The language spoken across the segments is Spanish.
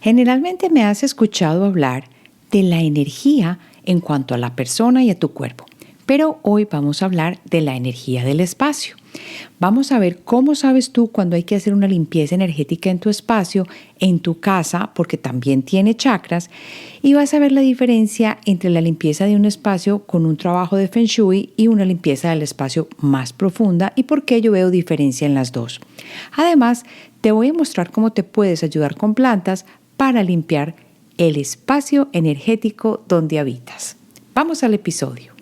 Generalmente me has escuchado hablar de la energía en cuanto a la persona y a tu cuerpo, pero hoy vamos a hablar de la energía del espacio. Vamos a ver cómo sabes tú cuando hay que hacer una limpieza energética en tu espacio, en tu casa, porque también tiene chakras, y vas a ver la diferencia entre la limpieza de un espacio con un trabajo de Feng Shui y una limpieza del espacio más profunda y por qué yo veo diferencia en las dos. Además, te voy a mostrar cómo te puedes ayudar con plantas para limpiar el espacio energético donde habitas. Vamos al episodio.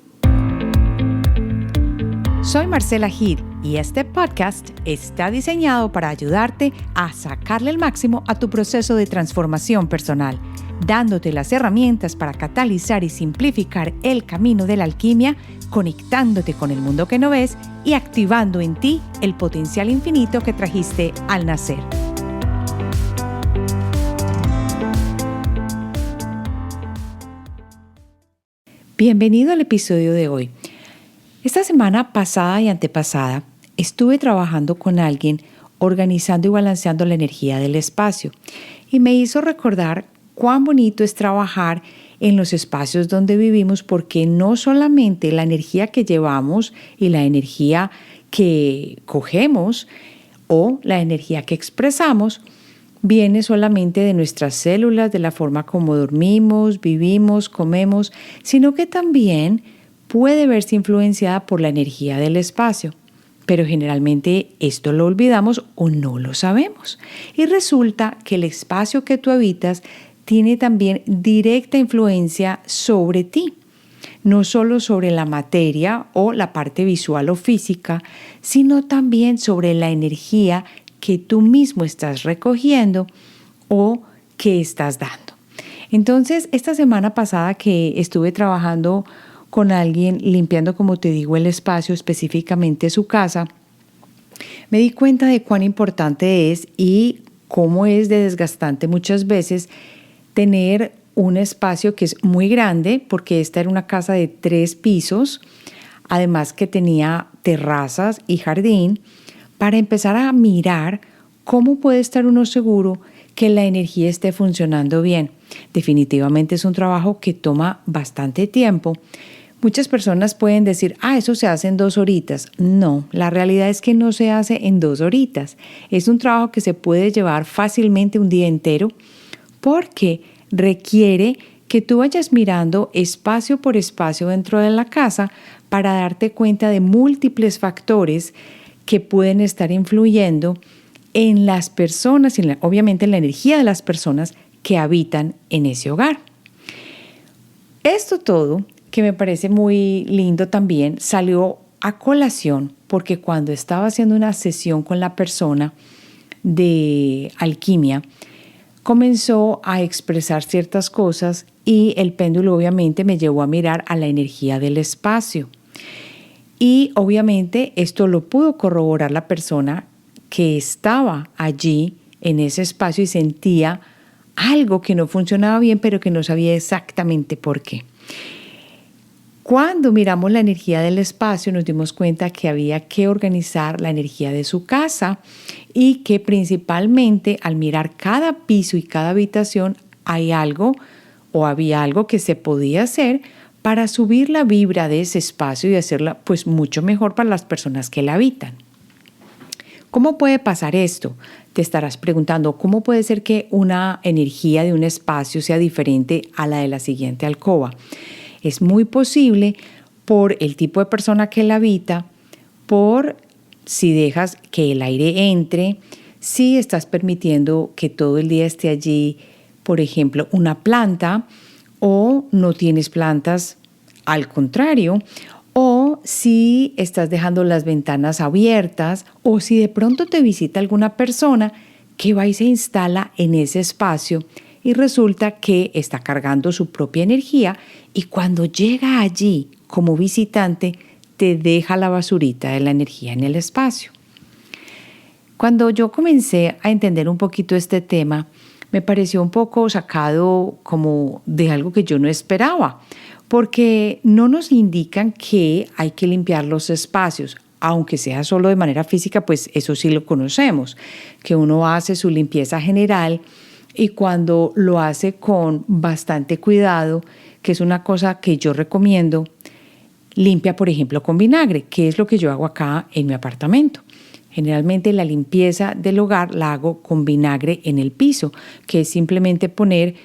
Soy Marcela Gid y este podcast está diseñado para ayudarte a sacarle el máximo a tu proceso de transformación personal, dándote las herramientas para catalizar y simplificar el camino de la alquimia, conectándote con el mundo que no ves y activando en ti el potencial infinito que trajiste al nacer. Bienvenido al episodio de hoy. Esta semana pasada y antepasada estuve trabajando con alguien organizando y balanceando la energía del espacio y me hizo recordar cuán bonito es trabajar en los espacios donde vivimos porque no solamente la energía que llevamos y la energía que cogemos o la energía que expresamos viene solamente de nuestras células, de la forma como dormimos, vivimos, comemos, sino que también puede verse influenciada por la energía del espacio. Pero generalmente esto lo olvidamos o no lo sabemos. Y resulta que el espacio que tú habitas tiene también directa influencia sobre ti. No solo sobre la materia o la parte visual o física, sino también sobre la energía que tú mismo estás recogiendo o que estás dando. Entonces, esta semana pasada que estuve trabajando con alguien limpiando, como te digo, el espacio, específicamente su casa, me di cuenta de cuán importante es y cómo es de desgastante muchas veces tener un espacio que es muy grande, porque esta era una casa de 3 pisos, además que tenía terrazas y jardín, para empezar a mirar cómo puede estar uno seguro que la energía esté funcionando bien. Definitivamente es un trabajo que toma bastante tiempo. Muchas personas pueden decir, eso se hace en 2 horitas. No, la realidad es que no se hace en 2 horitas. Es un trabajo que se puede llevar fácilmente un día entero porque requiere que tú vayas mirando espacio por espacio dentro de la casa para darte cuenta de múltiples factores que pueden estar influyendo en las personas y obviamente en la energía de las personas que habitan en ese hogar. Esto todo, que me parece muy lindo también, salió a colación porque cuando estaba haciendo una sesión con la persona de alquimia, comenzó a expresar ciertas cosas y el péndulo obviamente me llevó a mirar a la energía del espacio. Y obviamente esto lo pudo corroborar la persona que estaba allí en ese espacio y sentía algo que no funcionaba bien, pero que no sabía exactamente por qué. Cuando miramos la energía del espacio, nos dimos cuenta que había que organizar la energía de su casa y que principalmente al mirar cada piso y cada habitación hay algo o había algo que se podía hacer para subir la vibra de ese espacio y hacerla pues mucho mejor para las personas que la habitan. ¿Cómo puede pasar esto? Te estarás preguntando, ¿cómo puede ser que una energía de un espacio sea diferente a la de la siguiente alcoba? Es muy posible por el tipo de persona que la habita, por si dejas que el aire entre, si estás permitiendo que todo el día esté allí, por ejemplo, una planta, o no tienes plantas, al contrario, o si estás dejando las ventanas abiertas, o si de pronto te visita alguna persona que va y se instala en ese espacio y resulta que está cargando su propia energía y cuando llega allí como visitante te deja la basurita de la energía en el espacio. Cuando yo comencé a entender un poquito este tema, me pareció un poco sacado como de algo que yo no esperaba, porque no nos indican que hay que limpiar los espacios, aunque sea solo de manera física, pues eso sí lo conocemos, que uno hace su limpieza general y cuando lo hace con bastante cuidado, que es una cosa que yo recomiendo, limpia, por ejemplo, con vinagre, que es lo que yo hago acá en mi apartamento. Generalmente la limpieza del hogar la hago con vinagre en el piso, que es simplemente poner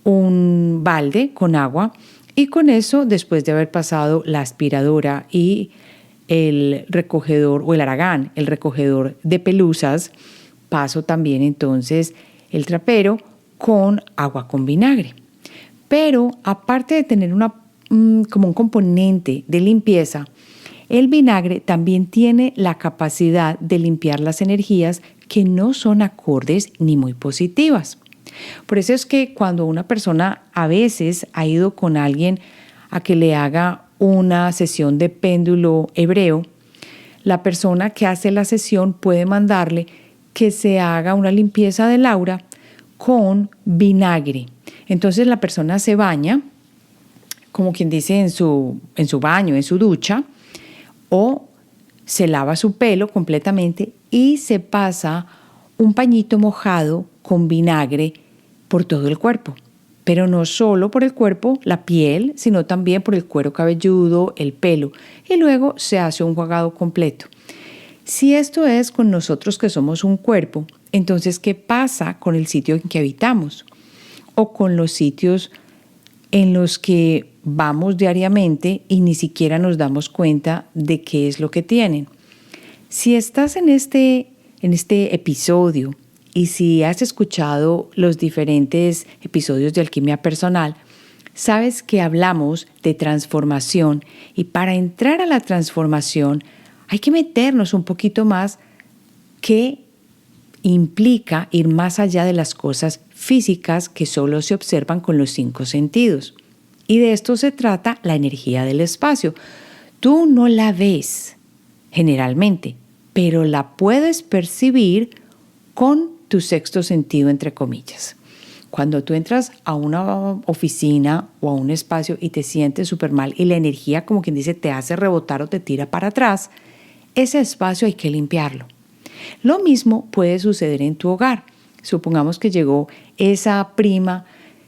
un balde con agua y con eso, después de haber pasado la aspiradora y el recogedor o el haragán, el recogedor de pelusas, paso también entonces el trapero con agua con vinagre. Pero aparte de tener como un componente de limpieza, el vinagre también tiene la capacidad de limpiar las energías que no son acordes ni muy positivas. Por eso es que cuando una persona a veces ha ido con alguien a que le haga una sesión de péndulo hebreo, la persona que hace la sesión puede mandarle que se haga una limpieza del aura con vinagre. Entonces la persona se baña, como quien dice, en su baño, en su ducha, o se lava su pelo completamente y se pasa un pañito mojado con vinagre por todo el cuerpo. Pero no solo por el cuerpo, la piel, sino también por el cuero cabelludo, el pelo. Y luego se hace un enjuagado completo. Si esto es con nosotros que somos un cuerpo, entonces, ¿qué pasa con el sitio en que habitamos? O con los sitios en los que vamos diariamente y ni siquiera nos damos cuenta de qué es lo que tienen. Si estás en este episodio y si has escuchado los diferentes episodios de Alquimia Personal, sabes que hablamos de transformación y para entrar a la transformación hay que meternos un poquito más que implica ir más allá de las cosas físicas que solo se observan con los 5 sentidos. Y de esto se trata la energía del espacio. Tú no la ves generalmente, pero la puedes percibir con tu 6º sentido, entre comillas. Cuando tú entras a una oficina o a un espacio y te sientes súper mal y la energía, como quien dice, te hace rebotar o te tira para atrás, ese espacio hay que limpiarlo. Lo mismo puede suceder en tu hogar. Supongamos que llegó esa prima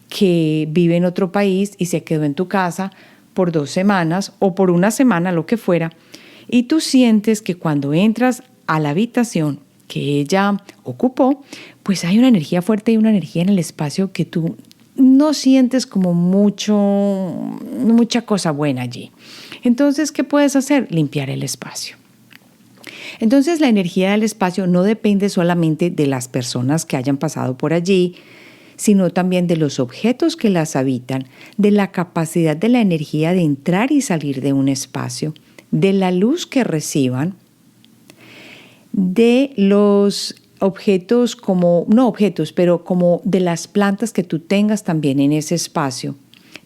que vive en otro país y se quedó en tu casa por 2 semanas o por 1 semana, lo que fuera, y tú sientes que cuando entras a la habitación que ella ocupó, pues hay una energía fuerte y una energía en el espacio que tú no sientes como mucha cosa buena allí. Entonces, ¿qué puedes hacer? Limpiar el espacio. Entonces, la energía del espacio no depende solamente de las personas que hayan pasado por allí, sino también de los objetos que las habitan, de la capacidad de la energía de entrar y salir de un espacio, de la luz que reciban, de los objetos como de las plantas que tú tengas también en ese espacio,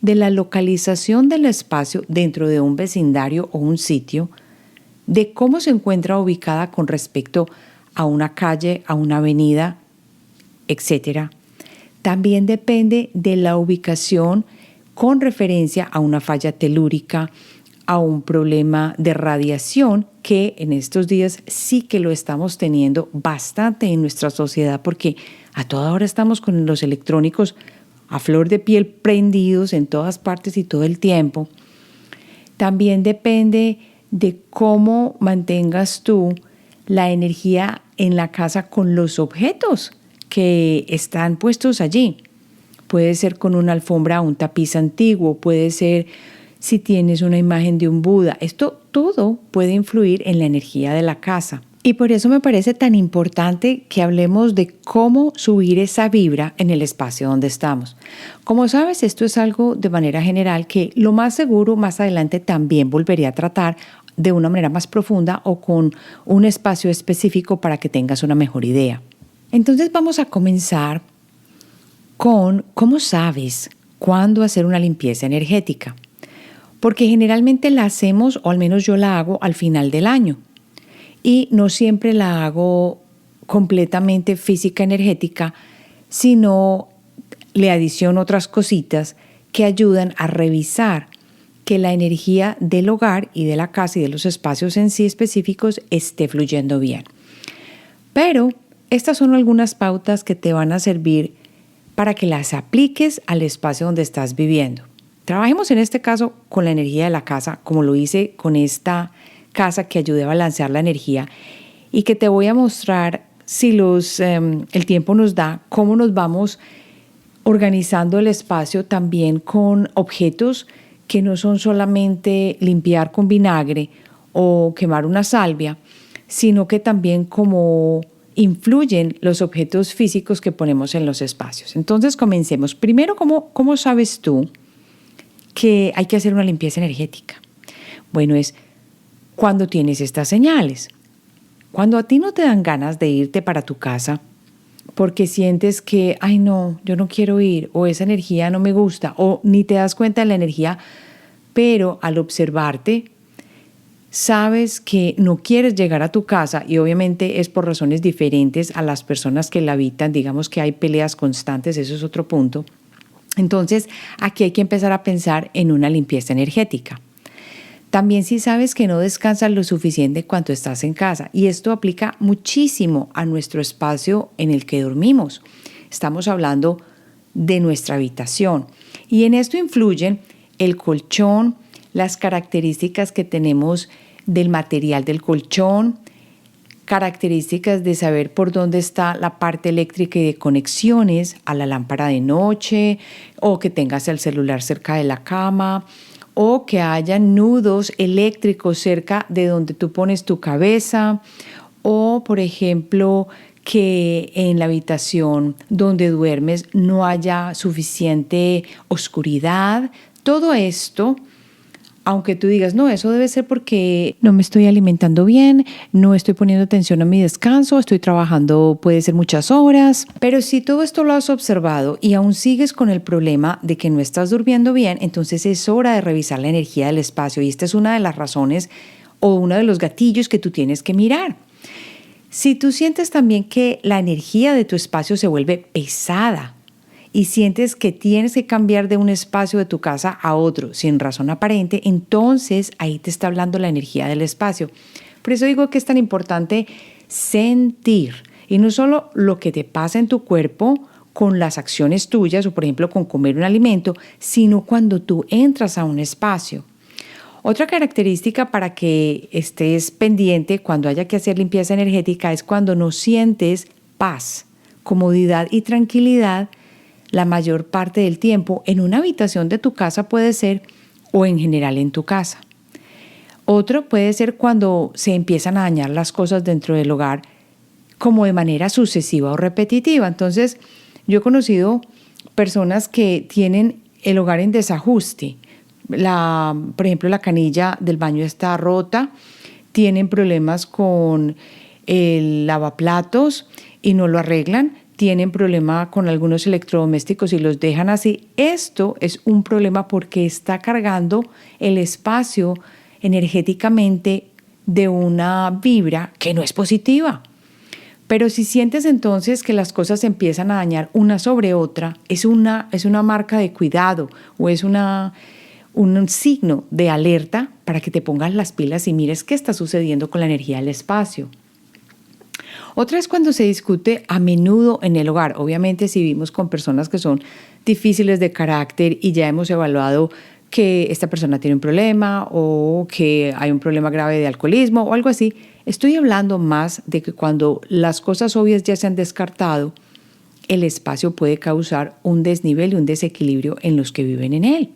de la localización del espacio dentro de un vecindario o un sitio, de cómo se encuentra ubicada con respecto a una calle, a una avenida, etc. También depende de la ubicación con referencia a una falla telúrica, a un problema de radiación que en estos días sí que lo estamos teniendo bastante en nuestra sociedad porque a toda hora estamos con los electrónicos a flor de piel prendidos en todas partes y todo el tiempo. También depende de cómo mantengas tú la energía en la casa con los objetos que están puestos allí. Puede ser con una alfombra o un tapiz antiguo, puede ser si tienes una imagen de un Buda. Esto todo puede influir en la energía de la casa. Y por eso me parece tan importante que hablemos de cómo subir esa vibra en el espacio donde estamos. Como sabes, esto es algo de manera general que lo más seguro más adelante también volveré a tratar de una manera más profunda o con un espacio específico para que tengas una mejor idea. Entonces vamos a comenzar con cómo sabes cuándo hacer una limpieza energética. Porque generalmente la hacemos, o al menos yo la hago al final del año. Y no siempre la hago completamente física energética, sino le adiciono otras cositas que ayudan a revisar que la energía del hogar y de la casa y de los espacios en sí específicos esté fluyendo bien. Pero estas son algunas pautas que te van a servir para que las apliques al espacio donde estás viviendo. Trabajemos en este caso con la energía de la casa, como lo hice con esta casa que ayudé a balancear la energía y que te voy a mostrar, si el tiempo nos da, cómo nos vamos organizando el espacio también con objetos que no son solamente limpiar con vinagre o quemar una salvia, sino que también cómo influyen los objetos físicos que ponemos en los espacios. Entonces comencemos. Primero, ¿cómo sabes tú que hay que hacer una limpieza energética? Bueno, es cuando tienes estas señales. Cuando a ti no te dan ganas de irte para tu casa porque sientes que, ay no, yo no quiero ir, o esa energía no me gusta, o ni te das cuenta de la energía, pero al observarte, sabes que no quieres llegar a tu casa y obviamente es por razones diferentes a las personas que la habitan, digamos que hay peleas constantes, eso es otro punto. Entonces, aquí hay que empezar a pensar en una limpieza energética. También si sabes que no descansas lo suficiente cuando estás en casa, y esto aplica muchísimo a nuestro espacio en el que dormimos. Estamos hablando de nuestra habitación y en esto influyen el colchón, las características que tenemos del material del colchón, características de saber por dónde está la parte eléctrica y de conexiones a la lámpara de noche, o que tengas el celular cerca de la cama, o que haya nudos eléctricos cerca de donde tú pones tu cabeza, o por ejemplo que en la habitación donde duermes no haya suficiente oscuridad. Todo esto, aunque tú digas, no, eso debe ser porque no me estoy alimentando bien, no estoy poniendo atención a mi descanso, estoy trabajando, puede ser muchas horas, pero si todo esto lo has observado y aún sigues con el problema de que no estás durmiendo bien, entonces es hora de revisar la energía del espacio y esta es una de las razones o uno de los gatillos que tú tienes que mirar. Si tú sientes también que la energía de tu espacio se vuelve pesada, y sientes que tienes que cambiar de un espacio de tu casa a otro sin razón aparente, entonces ahí te está hablando la energía del espacio. Por eso digo que es tan importante sentir, y no solo lo que te pasa en tu cuerpo con las acciones tuyas o por ejemplo con comer un alimento, sino cuando tú entras a un espacio. Otra característica para que estés pendiente cuando haya que hacer limpieza energética es cuando no sientes paz, comodidad y tranquilidad la mayor parte del tiempo en una habitación de tu casa puede ser, o en general en tu casa. Otro puede ser cuando se empiezan a dañar las cosas dentro del hogar como de manera sucesiva o repetitiva. Entonces, yo he conocido personas que tienen el hogar en desajuste. Por ejemplo, la canilla del baño está rota, tienen problemas con el lavaplatos y no lo arreglan, tienen problema con algunos electrodomésticos y los dejan así. Esto es un problema porque está cargando el espacio energéticamente de una vibra que no es positiva. Pero si sientes entonces que las cosas se empiezan a dañar una sobre otra, es una marca de cuidado o es un signo de alerta para que te pongas las pilas y mires qué está sucediendo con la energía del espacio. Otra es cuando se discute a menudo en el hogar. Obviamente si vivimos con personas que son difíciles de carácter y ya hemos evaluado que esta persona tiene un problema o que hay un problema grave de alcoholismo o algo así, estoy hablando más de que cuando las cosas obvias ya se han descartado, el espacio puede causar un desnivel y un desequilibrio en los que viven en él.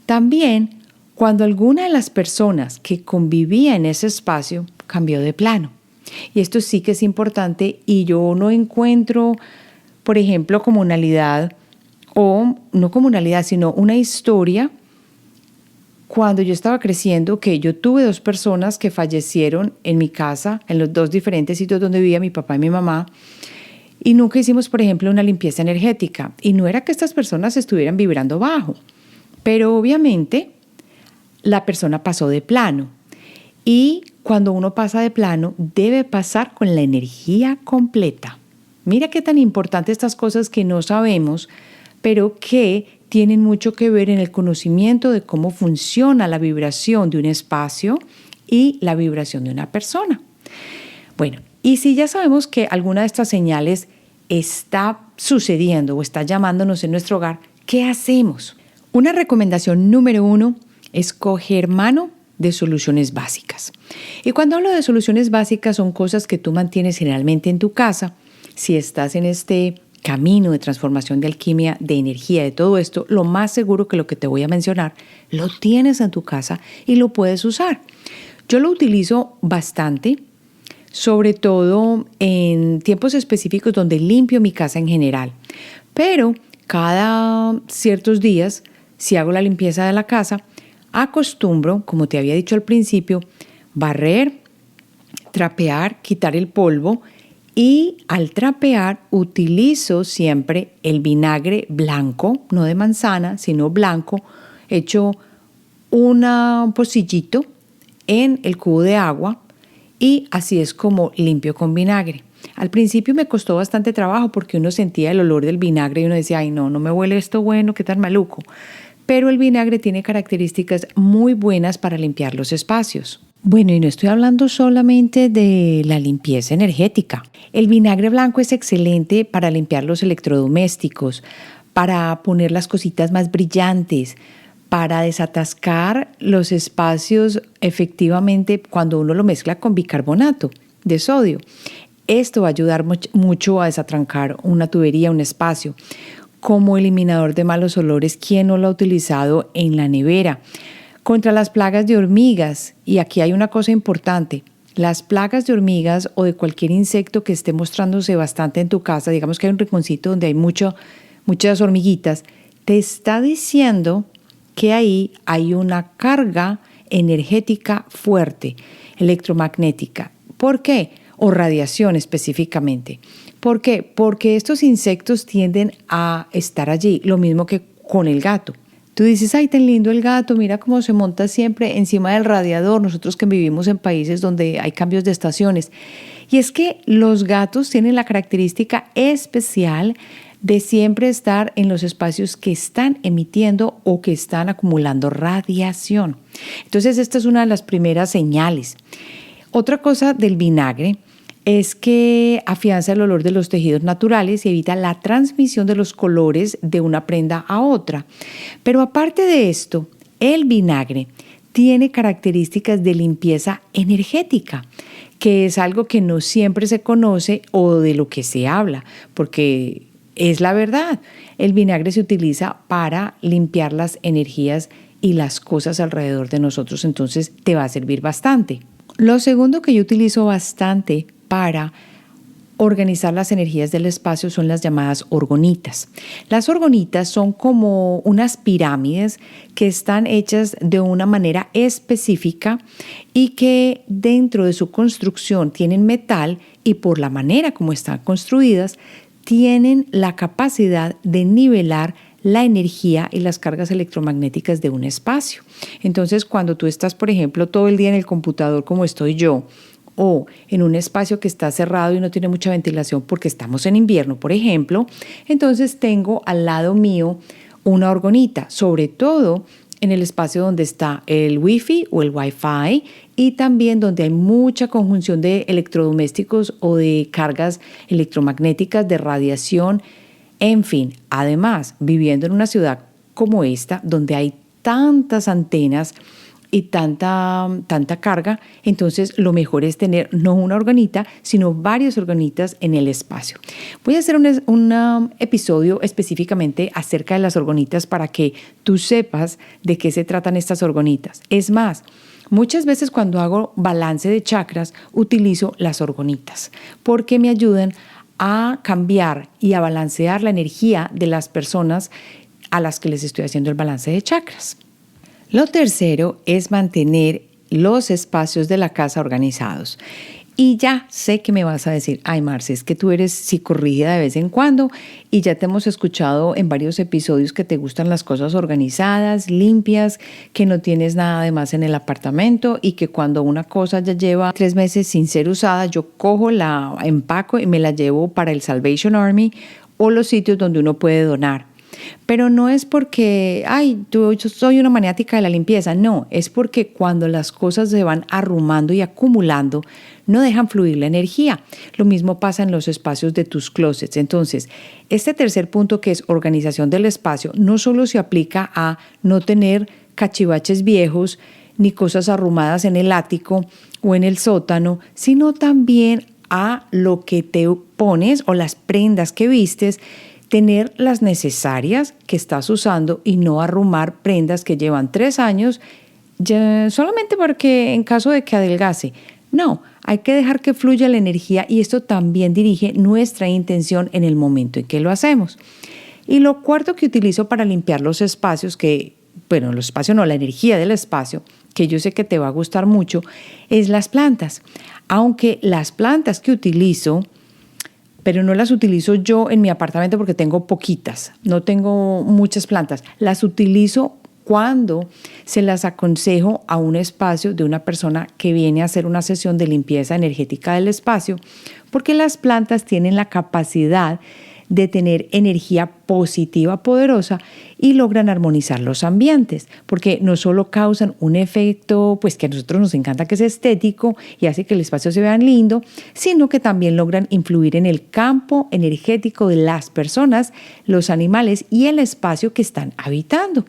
También cuando alguna de las personas que convivía en ese espacio cambió de plano. Y esto sí que es importante y yo no encuentro, por ejemplo, comunalidad o no comunalidad, sino una historia cuando yo estaba creciendo que yo tuve 2 personas que fallecieron en mi casa, en los 2 diferentes sitios donde vivía mi papá y mi mamá, y nunca hicimos, por ejemplo, una limpieza energética. Y no era que estas personas estuvieran vibrando bajo, pero obviamente la persona pasó de plano. Y cuando uno pasa de plano, debe pasar con la energía completa. Mira qué tan importante estas cosas que no sabemos, pero que tienen mucho que ver en el conocimiento de cómo funciona la vibración de un espacio y la vibración de una persona. Bueno, y si ya sabemos que alguna de estas señales está sucediendo o está llamándonos en nuestro hogar, ¿qué hacemos? Una recomendación número 1 es coger mano de soluciones básicas. Y cuando hablo de soluciones básicas son cosas que tú mantienes generalmente en tu casa. Si estás en este camino de transformación de alquimia, de energía, de todo esto, lo más seguro que lo que te voy a mencionar lo tienes en tu casa y lo puedes usar. Yo lo utilizo bastante, sobre todo en tiempos específicos donde limpio mi casa en general. Pero cada ciertos días, si hago la limpieza de la casa, acostumbro, como te había dicho al principio, barrer, trapear, quitar el polvo y al trapear utilizo siempre el vinagre blanco, no de manzana, sino blanco, hecho un pocillito en el cubo de agua y así es como limpio con vinagre. Al principio me costó bastante trabajo porque uno sentía el olor del vinagre y uno decía, ay no me huele esto bueno, qué tan maluco. Pero el vinagre tiene características muy buenas para limpiar los espacios. Bueno, y no estoy hablando solamente de la limpieza energética. El vinagre blanco es excelente para limpiar los electrodomésticos, para poner las cositas más brillantes, para desatascar los espacios efectivamente cuando uno lo mezcla con bicarbonato de sodio. Esto va a ayudar mucho a desatrancar una tubería, un espacio. Como eliminador de malos olores, ¿quién no lo ha utilizado en la nevera? Contra las plagas de hormigas, y aquí hay una cosa importante, las plagas de hormigas o de cualquier insecto que esté mostrándose bastante en tu casa, digamos que hay un rinconcito donde hay muchas hormiguitas, te está diciendo que ahí hay una carga energética fuerte, electromagnética. ¿Por qué? O radiación específicamente. ¿Por qué? Porque estos insectos tienden a estar allí, lo mismo que con el gato. Tú dices, ay, tan lindo el gato, mira cómo se monta siempre encima del radiador, nosotros que vivimos en países donde hay cambios de estaciones. Y es que los gatos tienen la característica especial de siempre estar en los espacios que están emitiendo o que están acumulando radiación. Entonces, esta es una de las primeras señales. Otra cosa del vinagre es que afianza el olor de los tejidos naturales y evita la transmisión de los colores de una prenda a otra. Pero aparte de esto, el vinagre tiene características de limpieza energética, que es algo que no siempre se conoce o de lo que se habla, porque es la verdad. El vinagre se utiliza para limpiar las energías y las cosas alrededor de nosotros, entonces te va a servir bastante. Lo segundo que yo utilizo bastante para organizar las energías del espacio son las llamadas orgonitas. Las orgonitas son como unas pirámides que están hechas de una manera específica y que dentro de su construcción tienen metal y por la manera como están construidas tienen la capacidad de nivelar la energía y las cargas electromagnéticas de un espacio. Entonces, cuando tú estás, por ejemplo, todo el día en el computador como estoy yo, o en un espacio que está cerrado y no tiene mucha ventilación porque estamos en invierno, por ejemplo, entonces tengo al lado mío una orgonita, sobre todo en el espacio donde está el Wi-Fi o el Wi-Fi y también donde hay mucha conjunción de electrodomésticos o de cargas electromagnéticas, de radiación, en fin. Además, viviendo en una ciudad como esta, donde hay tantas antenas y tanta carga, entonces lo mejor es tener no una orgonita, sino varias orgonitas en el espacio. Voy a hacer un episodio específicamente acerca de las orgonitas para que tú sepas de qué se tratan estas orgonitas. Es más, muchas veces cuando hago balance de chakras, utilizo las orgonitas porque me ayudan a cambiar y a balancear la energía de las personas a las que les estoy haciendo el balance de chakras. Lo tercero es mantener los espacios de la casa organizados. Y ya sé que me vas a decir, ay Marce, es que tú eres psicorrígida de vez en cuando y ya te hemos escuchado en varios episodios que te gustan las cosas organizadas, limpias, que no tienes nada de más en el apartamento y que cuando una cosa ya lleva 3 meses sin ser usada, yo cojo, la empaco y me la llevo para el Salvation Army o los sitios donde uno puede donar. Pero no es porque, yo soy una maniática de la limpieza. No, es porque cuando las cosas se van arrumando y acumulando, no dejan fluir la energía. Lo mismo pasa en los espacios de tus closets. Entonces, este tercer punto, que es organización del espacio, no solo se aplica a no tener cachivaches viejos ni cosas arrumadas en el ático o en el sótano, sino también a lo que te pones o las prendas que vistes, tener las necesarias que estás usando y no arrumar prendas que llevan 3 años solamente porque en caso de que adelgace. No, hay que dejar que fluya la energía y esto también dirige nuestra intención en el momento en que lo hacemos. Y lo cuarto que utilizo para limpiar los espacios, la energía del espacio, que yo sé que te va a gustar mucho, es las plantas. Aunque las plantas que utilizo, pero no las utilizo yo en mi apartamento porque tengo poquitas, no tengo muchas plantas, las utilizo cuando se las aconsejo a un espacio de una persona que viene a hacer una sesión de limpieza energética del espacio, porque las plantas tienen la capacidad de tener energía positiva, poderosa, y logran armonizar los ambientes, porque no solo causan un efecto que a nosotros nos encanta, que es estético y hace que el espacio se vea lindo, sino que también logran influir en el campo energético de las personas, los animales y el espacio que están habitando.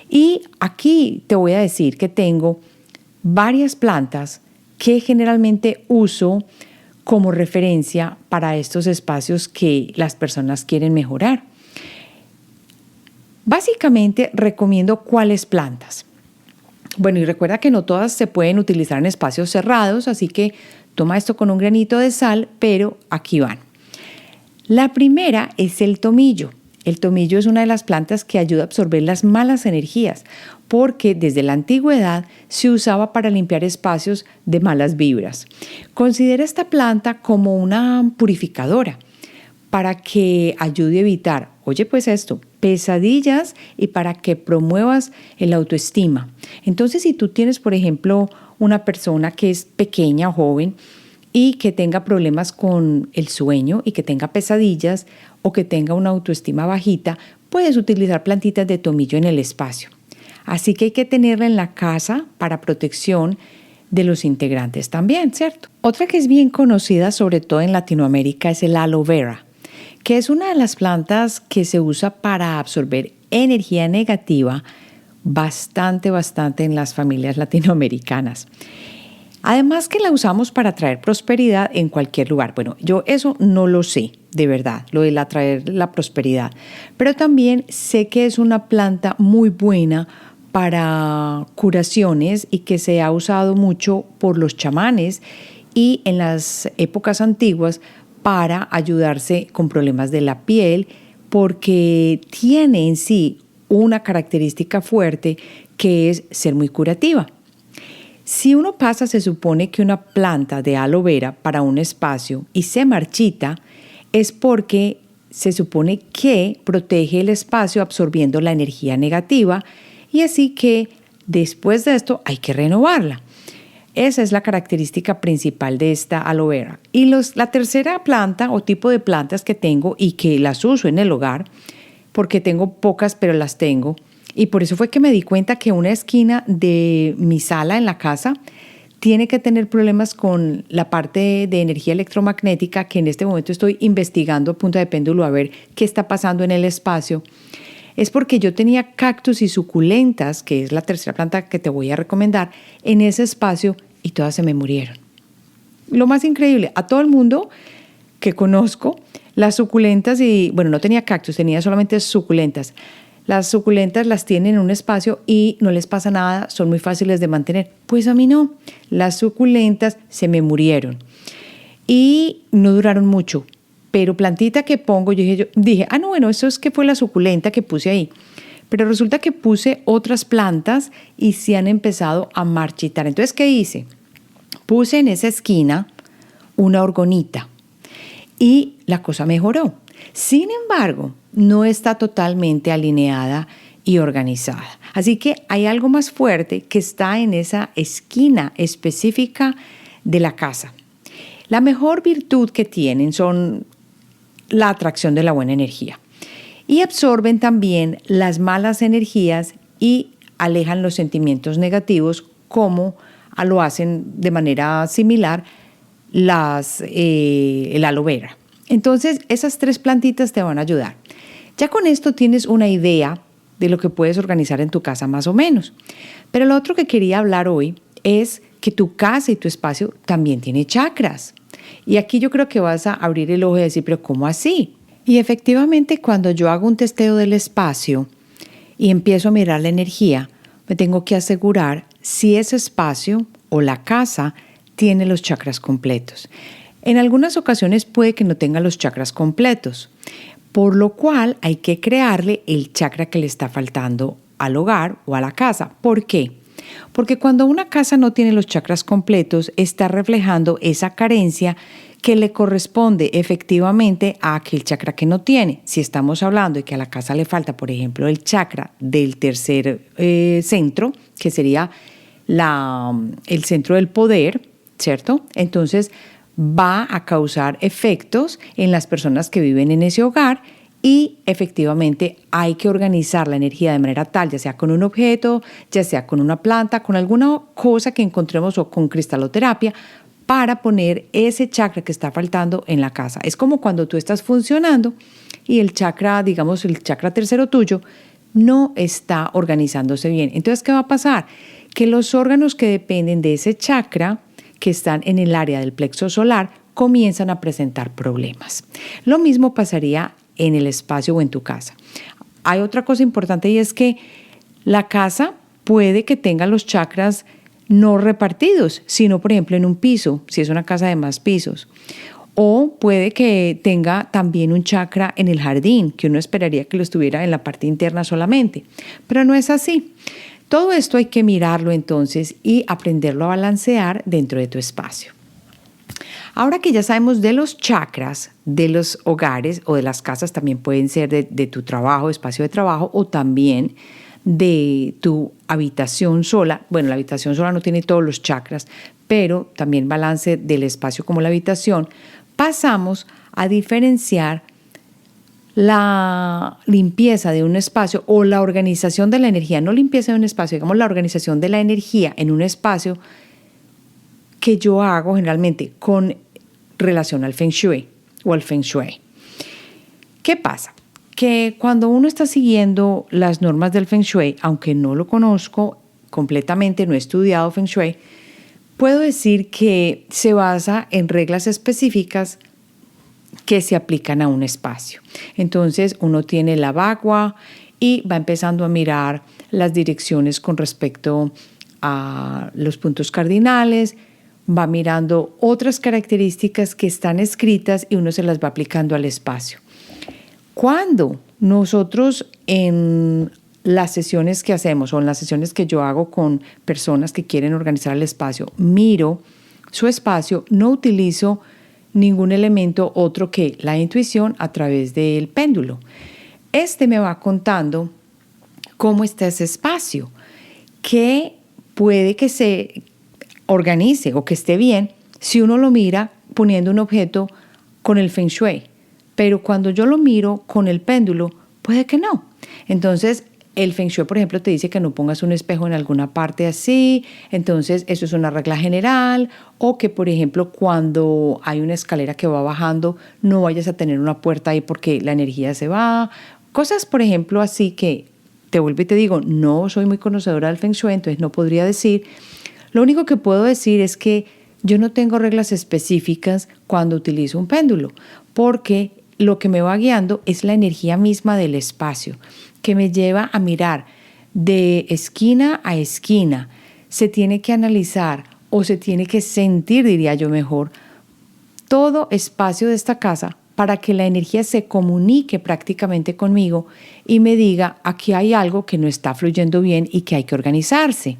Y aquí te voy a decir que tengo varias plantas que generalmente uso como referencia para estos espacios que las personas quieren mejorar. Básicamente recomiendo cuáles plantas. Bueno, y recuerda que no todas se pueden utilizar en espacios cerrados, así que toma esto con un granito de sal, pero aquí van. La primera es el tomillo. El tomillo es una de las plantas que ayuda a absorber las malas energías, porque desde la antigüedad se usaba para limpiar espacios de malas vibras. Considera esta planta como una purificadora para que ayude a evitar, pesadillas y para que promuevas el autoestima. Entonces, si tú tienes, por ejemplo, una persona que es pequeña o joven y que tenga problemas con el sueño y que tenga pesadillas o que tenga una autoestima bajita, puedes utilizar plantitas de tomillo en el espacio. Así que hay que tenerla en la casa para protección de los integrantes también, ¿cierto? Otra que es bien conocida, sobre todo en Latinoamérica, es el aloe vera, que es una de las plantas que se usa para absorber energía negativa bastante en las familias latinoamericanas. Además que la usamos para traer prosperidad en cualquier lugar. Bueno, yo eso no lo sé, de verdad, lo de traer la prosperidad. Pero también sé que es una planta muy buena para curaciones y que se ha usado mucho por los chamanes y en las épocas antiguas para ayudarse con problemas de la piel, porque tiene en sí una característica fuerte que es ser muy curativa. Si uno pasa, se supone que una planta de aloe vera para un espacio y se marchita, es porque se supone que protege el espacio absorbiendo la energía negativa y así que después de esto hay que renovarla. Esa es la característica principal de esta aloe vera. Y la tercera planta o tipo de plantas que tengo y que las uso en el hogar, porque tengo pocas pero las tengo, y por eso fue que me di cuenta que una esquina de mi sala en la casa tiene que tener problemas con la parte de energía electromagnética, que en este momento estoy investigando a punta de péndulo a ver qué está pasando en el espacio. Es porque yo tenía cactus y suculentas, que es la tercera planta que te voy a recomendar, en ese espacio y todas se me murieron. Lo más increíble, a todo el mundo que conozco, las suculentas no tenía cactus, tenía solamente suculentas. Las suculentas las tienen en un espacio y no les pasa nada, son muy fáciles de mantener. Pues a mí no, las suculentas se me murieron y no duraron mucho. Pero plantita que pongo, yo dije, eso es que fue la suculenta que puse ahí. Pero resulta que puse otras plantas y se han empezado a marchitar. Entonces, ¿qué hice? Puse en esa esquina una orgonita y la cosa mejoró. Sin embargo, no está totalmente alineada y organizada. Así que hay algo más fuerte que está en esa esquina específica de la casa. La mejor virtud que tienen son la atracción de la buena energía. y absorben también las malas energías y alejan los sentimientos negativos, como lo hacen de manera similar el aloe vera. Entonces, esas 3 plantitas te van a ayudar. Ya con esto tienes una idea de lo que puedes organizar en tu casa más o menos. Pero lo otro que quería hablar hoy es que tu casa y tu espacio también tiene chakras. Y aquí yo creo que vas a abrir el ojo y decir, pero ¿cómo así? Y efectivamente, cuando yo hago un testeo del espacio y empiezo a mirar la energía, me tengo que asegurar si ese espacio o la casa tiene los chakras completos. En algunas ocasiones puede que no tenga los chakras completos, por lo cual hay que crearle el chakra que le está faltando al hogar o a la casa. ¿Por qué? Porque cuando una casa no tiene los chakras completos, está reflejando esa carencia que le corresponde efectivamente a aquel chakra que no tiene. Si estamos hablando de que a la casa le falta, por ejemplo, el chakra del tercer centro, que sería el centro del poder, ¿cierto? Entonces va a causar efectos en las personas que viven en ese hogar y efectivamente hay que organizar la energía de manera tal, ya sea con un objeto, ya sea con una planta, con alguna cosa que encontremos o con cristaloterapia, para poner ese chakra que está faltando en la casa. Es como cuando tú estás funcionando y el chakra, digamos el chakra tercero tuyo, no está organizándose bien. Entonces, ¿qué va a pasar? Que los órganos que dependen de ese chakra, que están en el área del plexo solar, comienzan a presentar problemas. Lo mismo pasaría en el espacio o en tu casa. Hay otra cosa importante y es que la casa puede que tenga los chakras no repartidos, sino por ejemplo en un piso, si es una casa de más pisos. O puede que tenga también un chakra en el jardín, que uno esperaría que lo estuviera en la parte interna solamente, pero no es así. Todo esto hay que mirarlo entonces y aprenderlo a balancear dentro de tu espacio. Ahora que ya sabemos de los chakras de los hogares o de las casas, también pueden ser de tu trabajo, espacio de trabajo, o también de tu habitación sola. Bueno, la habitación sola no tiene todos los chakras, pero también balance del espacio como la habitación. Pasamos a diferenciar la limpieza de un espacio o la organización de la energía, no limpieza de un espacio, digamos la organización de la energía en un espacio que yo hago generalmente con relación al Feng Shui o al Feng Shui. ¿Qué pasa? Que cuando uno está siguiendo las normas del Feng Shui, aunque no lo conozco completamente, no he estudiado Feng Shui, puedo decir que se basa en reglas específicas que se aplican a un espacio. Entonces uno tiene la bagua y va empezando a mirar las direcciones con respecto a los puntos cardinales, va mirando otras características que están escritas y uno se las va aplicando al espacio. Cuando nosotros en las sesiones que hacemos o en las sesiones que yo hago con personas que quieren organizar el espacio, miro su espacio, no utilizo ningún elemento otro que la intuición a través del péndulo. Este me va contando cómo está ese espacio, que puede que se organice o que esté bien si uno lo mira poniendo un objeto con el Feng Shui. Pero cuando yo lo miro con el péndulo, puede que no. Entonces, el Feng Shui, por ejemplo, te dice que no pongas un espejo en alguna parte así, entonces eso es una regla general, o que, por ejemplo, cuando hay una escalera que va bajando, no vayas a tener una puerta ahí porque la energía se va. Cosas, por ejemplo, así que te vuelvo y te digo, no soy muy conocedora del Feng Shui, entonces no podría decir. Lo único que puedo decir es que yo no tengo reglas específicas cuando utilizo un péndulo, porque lo que me va guiando es la energía misma del espacio, que me lleva a mirar de esquina a esquina. Se tiene que analizar o se tiene que sentir, diría yo mejor, todo espacio de esta casa para que la energía se comunique prácticamente conmigo y me diga, aquí hay algo que no está fluyendo bien y que hay que organizarse.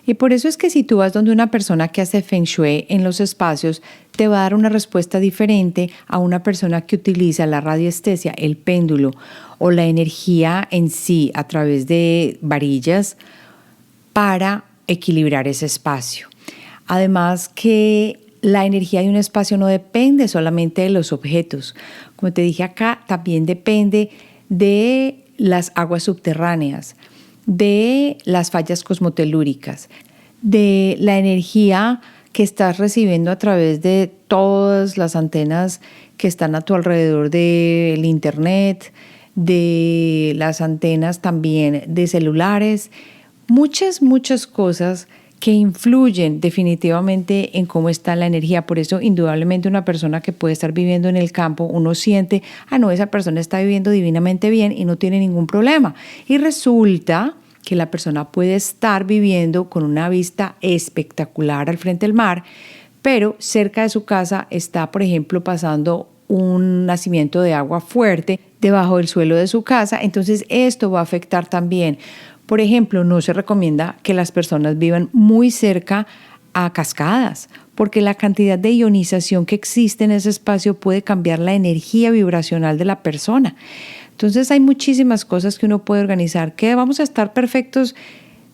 Y por eso es que si tú vas donde una persona que hace Feng Shui en los espacios, te va a dar una respuesta diferente a una persona que utiliza la radiestesia, el péndulo o la energía en sí a través de varillas para equilibrar ese espacio. Además que la energía de un espacio no depende solamente de los objetos. Como te dije acá, también depende de las aguas subterráneas, de las fallas cosmotelúricas, de la energía que estás recibiendo a través de todas las antenas que están a tu alrededor del internet, de las antenas también de celulares, muchas cosas que influyen definitivamente en cómo está la energía. Por eso, indudablemente, una persona que puede estar viviendo en el campo, uno siente, no, esa persona está viviendo divinamente bien y no tiene ningún problema. Y resulta que la persona puede estar viviendo con una vista espectacular al frente del mar, pero cerca de su casa está, por ejemplo, pasando un nacimiento de agua fuerte debajo del suelo de su casa. Entonces, esto va a afectar también. Por ejemplo, no se recomienda que las personas vivan muy cerca a cascadas, porque la cantidad de ionización que existe en ese espacio puede cambiar la energía vibracional de la persona. Entonces hay muchísimas cosas que uno puede organizar. ¿Que vamos a estar perfectos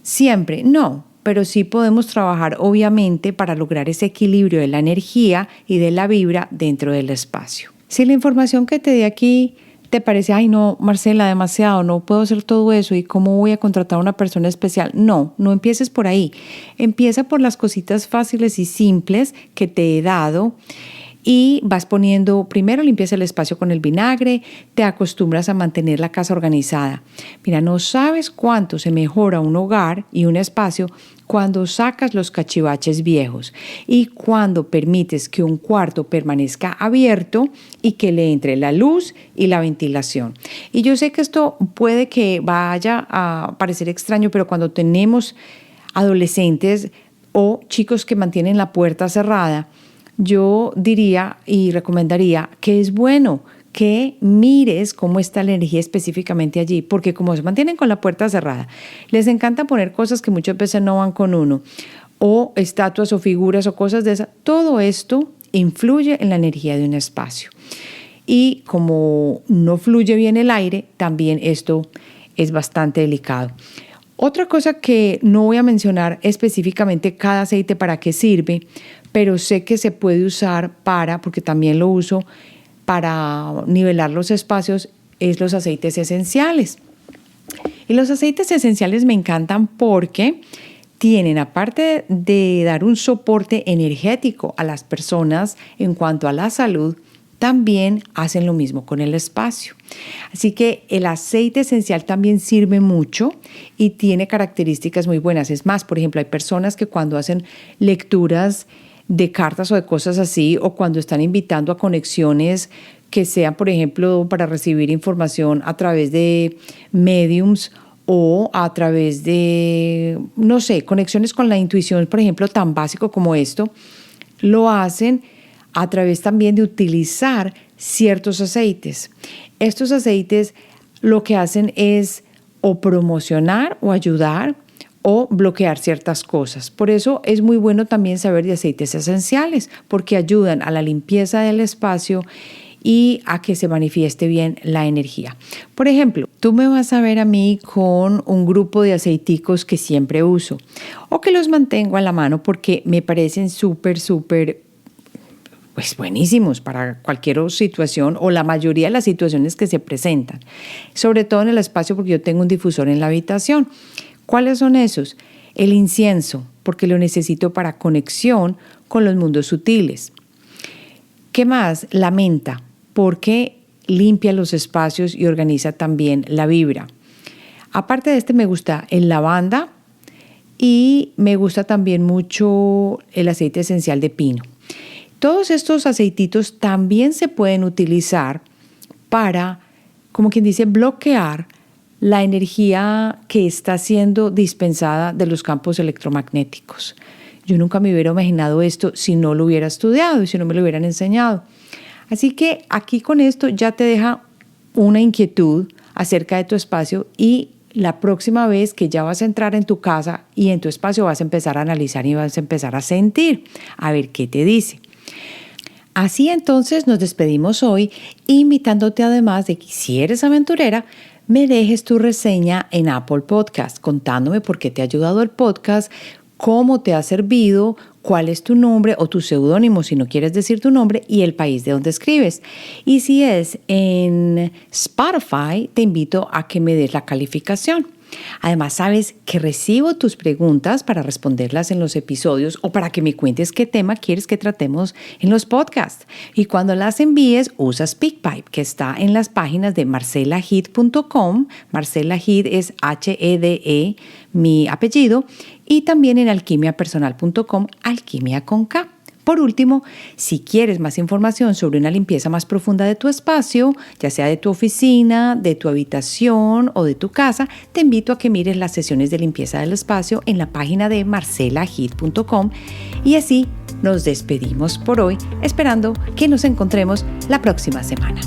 siempre? No, pero sí podemos trabajar obviamente para lograr ese equilibrio de la energía y de la vibra dentro del espacio. Si la información que te di aquí te parece, ay no, Marcela, demasiado, no puedo hacer todo eso y cómo voy a contratar a una persona especial. No empieces por ahí. Empieza por las cositas fáciles y simples que te he dado y vas poniendo, primero limpias el espacio con el vinagre, te acostumbras a mantener la casa organizada. Mira, no sabes cuánto se mejora un hogar y un espacio cuando sacas los cachivaches viejos y cuando permites que un cuarto permanezca abierto y que le entre la luz y la ventilación. Y yo sé que esto puede que vaya a parecer extraño, pero cuando tenemos adolescentes o chicos que mantienen la puerta cerrada, yo diría y recomendaría que es bueno que mires cómo está la energía específicamente allí, porque como se mantienen con la puerta cerrada, les encanta poner cosas que muchas veces no van con uno, o estatuas o figuras o cosas de esas. Todo esto influye en la energía de un espacio. Y como no fluye bien el aire, también esto es bastante delicado. Otra cosa que no voy a mencionar específicamente cada aceite para qué sirve, pero sé que se puede usar porque también lo uso para nivelar los espacios, es los aceites esenciales. Y los aceites esenciales me encantan porque tienen, aparte de dar un soporte energético a las personas en cuanto a la salud, también hacen lo mismo con el espacio. Así que el aceite esencial también sirve mucho y tiene características muy buenas. Es más, por ejemplo, hay personas que cuando hacen lecturas de cartas o de cosas así, o cuando están invitando a conexiones que sean, por ejemplo, para recibir información a través de mediums o a través de, no sé, conexiones con la intuición, por ejemplo, tan básico como esto, lo hacen a través también de utilizar ciertos aceites. Estos aceites lo que hacen es o promocionar o ayudar o bloquear ciertas cosas. Por eso es muy bueno también saber de aceites esenciales, porque ayudan a la limpieza del espacio y a que se manifieste bien la energía. Por ejemplo, tú me vas a ver a mí con un grupo de aceiticos que siempre uso o que los mantengo a la mano porque me parecen súper pues buenísimos para cualquier situación o la mayoría de las situaciones que se presentan, sobre todo en el espacio porque yo tengo un difusor en la habitación. ¿Cuáles son esos? El incienso, porque lo necesito para conexión con los mundos sutiles. ¿Qué más? La menta, porque limpia los espacios y organiza también la vibra. Aparte de este me gusta el lavanda y me gusta también mucho el aceite esencial de pino. Todos estos aceititos también se pueden utilizar para, como quien dice, bloquear la energía que está siendo dispensada de los campos electromagnéticos. Yo nunca me hubiera imaginado esto si no lo hubiera estudiado y si no me lo hubieran enseñado. Así que aquí con esto ya te deja una inquietud acerca de tu espacio y la próxima vez que ya vas a entrar en tu casa y en tu espacio vas a empezar a analizar y vas a empezar a sentir, a ver qué te dice. Así entonces nos despedimos hoy, invitándote además de que si eres aventurera, me dejes tu reseña en Apple Podcast, contándome por qué te ha ayudado el podcast, cómo te ha servido, cuál es tu nombre o tu seudónimo si no quieres decir tu nombre y el país de donde escribes. Y si es en Spotify, te invito a que me des la calificación. Además, sabes que recibo tus preguntas para responderlas en los episodios o para que me cuentes qué tema quieres que tratemos en los podcasts. Y cuando las envíes, usa SpeakPipe, que está en las páginas de marcelaheed.com. Marcela Heed es H-E-D-E, mi apellido. Y también en alquimiapersonal.com, alquimia con K. Por último, si quieres más información sobre una limpieza más profunda de tu espacio, ya sea de tu oficina, de tu habitación o de tu casa, te invito a que mires las sesiones de limpieza del espacio en la página de marcelaheed.com. Y así nos despedimos por hoy, esperando que nos encontremos la próxima semana.